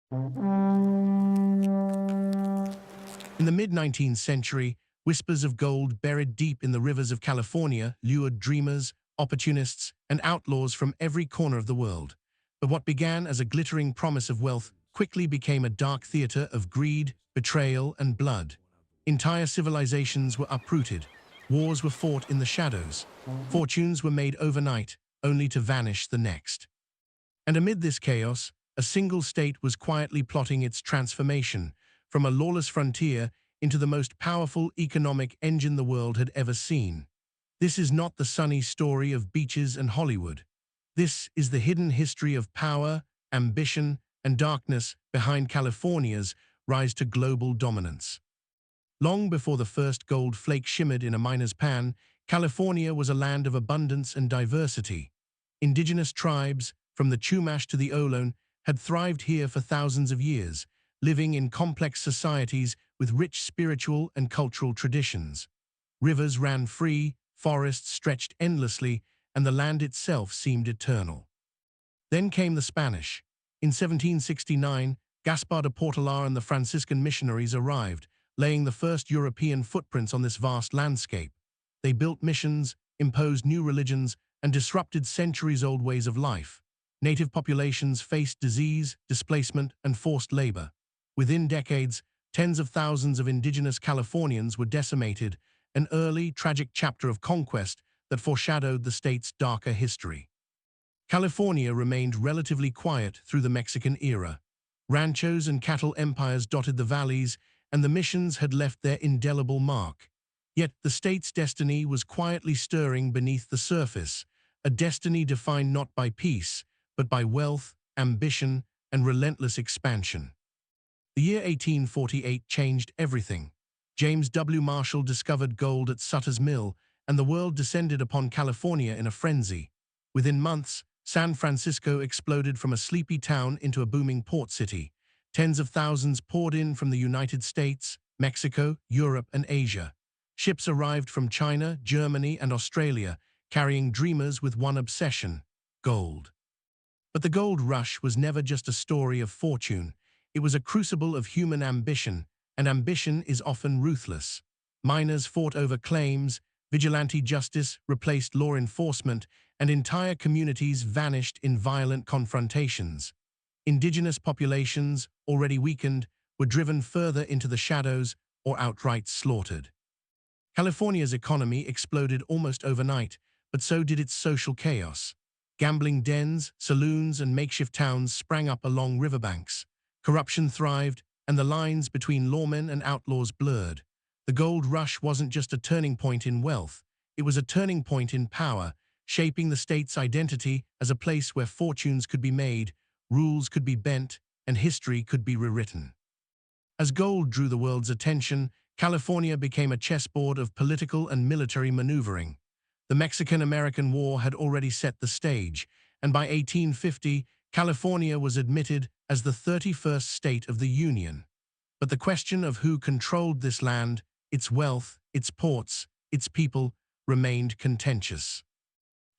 In the mid-19th century, whispers of gold buried deep in the rivers of California lured dreamers, opportunists, and outlaws from every corner of the world. But what began as a glittering promise of wealth quickly became a dark theater of greed, betrayal, and blood. Entire civilizations were uprooted. Wars were fought in the shadows. Fortunes were made overnight, only to vanish the next. And amid this chaos, a single state was quietly plotting its transformation from a lawless frontier into the most powerful economic engine the world had ever seen. This is not the sunny story of beaches and Hollywood. This is the hidden history of power, ambition, and darkness behind California's rise to global dominance. Long before the first gold flake shimmered in a miner's pan, California was a land of abundance and diversity. Indigenous tribes, from the Chumash to the Ohlone, had thrived here for thousands of years, living in complex societies with rich spiritual and cultural traditions. Rivers ran free, forests stretched endlessly, and the land itself seemed eternal. Then came the Spanish. In 1769, Gaspar de Portolar and the Franciscan missionaries arrived, laying the first European footprints on this vast landscape. They built missions, imposed new religions, and disrupted centuries-old ways of life. Native populations faced disease, displacement, and forced labor. Within decades, tens of thousands of indigenous Californians were decimated, an early, tragic chapter of conquest that foreshadowed the state's darker history. California remained relatively quiet through the Mexican era. Ranchos and cattle empires dotted the valleys, and the missions had left their indelible mark. Yet the state's destiny was quietly stirring beneath the surface, a destiny defined not by peace, but by wealth, ambition, and relentless expansion. The year 1848 changed everything. James W. Marshall discovered gold at Sutter's mill, and the world descended upon California in a frenzy. Within months, San Francisco exploded from a sleepy town into a booming port city. Tens of thousands poured in from the United States, Mexico, Europe, and Asia. Ships arrived from China, Germany, and Australia, carrying dreamers with one obsession: gold. But the gold rush was never just a story of fortune. It was a crucible of human ambition, and ambition is often ruthless. Miners fought over claims, vigilante justice replaced law enforcement, and entire communities vanished in violent confrontations. Indigenous populations, already weakened, were driven further into the shadows or outright slaughtered. California's economy exploded almost overnight, but so did its social chaos. Gambling dens, saloons, and makeshift towns sprang up along riverbanks. Corruption thrived, and the lines between lawmen and outlaws blurred. The gold rush wasn't just a turning point in wealth, it was a turning point in power, shaping the state's identity as a place where fortunes could be made, rules could be bent, and history could be rewritten. As gold drew the world's attention, California became a chessboard of political and military maneuvering. The Mexican-American War had already set the stage, and by 1850, California was admitted as the 31st state of the Union. But the question of who controlled this land, its wealth, its ports, its people, remained contentious.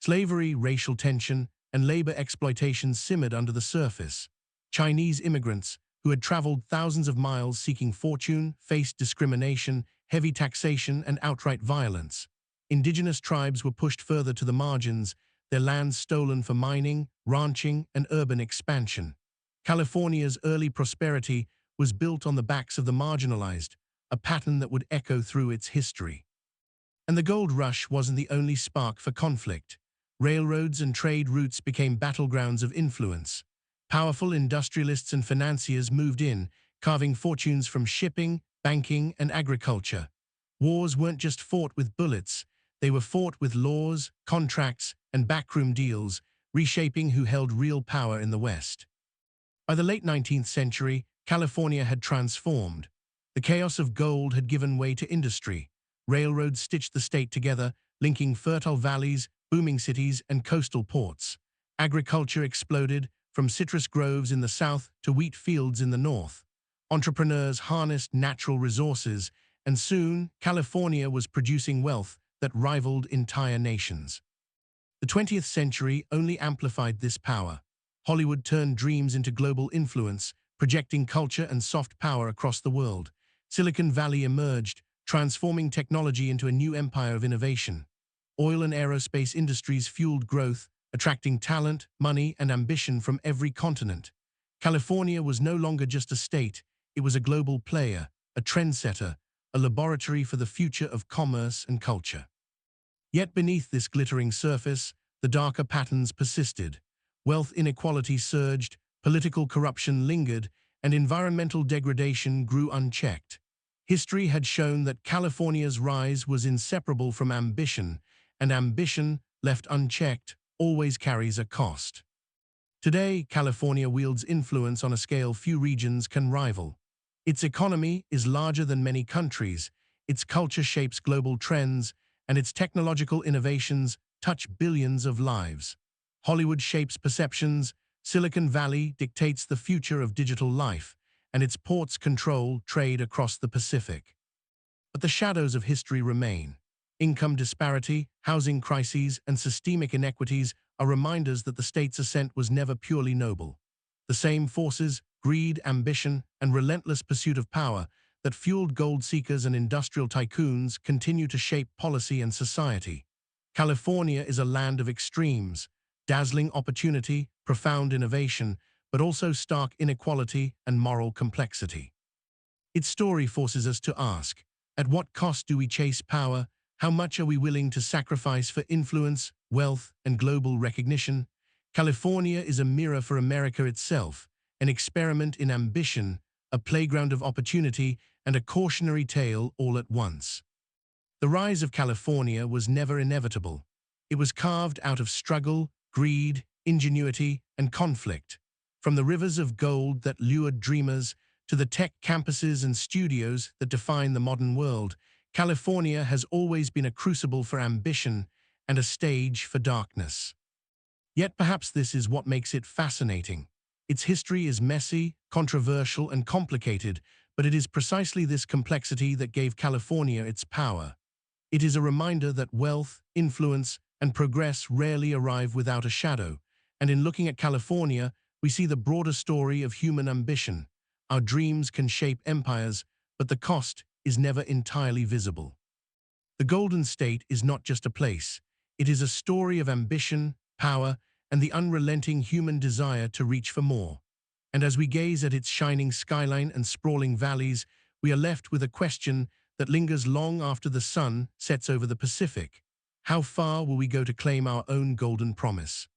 Slavery, racial tension, and labor exploitation simmered under the surface. Chinese immigrants, who had traveled thousands of miles seeking fortune, faced discrimination, heavy taxation, and outright violence. Indigenous tribes were pushed further to the margins, their lands stolen for mining, ranching, and urban expansion. California's early prosperity was built on the backs of the marginalized, a pattern that would echo through its history. And the gold rush wasn't the only spark for conflict. Railroads and trade routes became battlegrounds of influence. Powerful industrialists and financiers moved in, carving fortunes from shipping, banking, and agriculture. Wars weren't just fought with bullets, they were fought with laws, contracts, and backroom deals, reshaping who held real power in the West. By the late 19th century, California had transformed. The chaos of gold had given way to industry. Railroads stitched the state together, linking fertile valleys, booming cities, and coastal ports. Agriculture exploded, from citrus groves in the south to wheat fields in the north. Entrepreneurs harnessed natural resources, and soon California was producing wealth that rivaled entire nations. The 20th century only amplified this power. Hollywood turned dreams into global influence, projecting culture and soft power across the world. Silicon Valley emerged, transforming technology into a new empire of innovation. Oil and aerospace industries fueled growth, attracting talent, money, and ambition from every continent. California was no longer just a state, it was a global player, a trendsetter, a laboratory for the future of commerce and culture. Yet beneath this glittering surface, the darker patterns persisted. Wealth inequality surged, political corruption lingered, and environmental degradation grew unchecked. History had shown that California's rise was inseparable from ambition, and ambition, left unchecked, always carries a cost. Today, California wields influence on a scale few regions can rival. Its economy is larger than many countries, its culture shapes global trends, and its technological innovations touch billions of lives. Hollywood shapes perceptions, Silicon Valley dictates the future of digital life, and its ports control trade across the Pacific. But the shadows of history remain. Income disparity, housing crises, and systemic inequities are reminders that the state's ascent was never purely noble. The same forces, greed, ambition, and relentless pursuit of power that fueled gold seekers and industrial tycoons continue to shape policy and society. California is a land of extremes, dazzling opportunity, profound innovation, but also stark inequality and moral complexity. Its story forces us to ask, at what cost do we chase power? How much are we willing to sacrifice for influence, wealth, and global recognition? California is a mirror for America itself, an experiment in ambition, a playground of opportunity, and a cautionary tale all at once. The rise of California was never inevitable. It was carved out of struggle, greed, ingenuity, and conflict. From the rivers of gold that lured dreamers to the tech campuses and studios that define the modern world, California has always been a crucible for ambition and a stage for darkness. Yet perhaps this is what makes it fascinating. Its history is messy, controversial, and complicated, but it is precisely this complexity that gave California its power. It is a reminder that wealth, influence, and progress rarely arrive without a shadow, and in looking at California, we see the broader story of human ambition. Our dreams can shape empires, but the cost is never entirely visible. The Golden State is not just a place. It is a story of ambition, power, and the unrelenting human desire to reach for more. And as we gaze at its shining skyline and sprawling valleys, we are left with a question that lingers long after the sun sets over the Pacific. How far will we go to claim our own golden promise?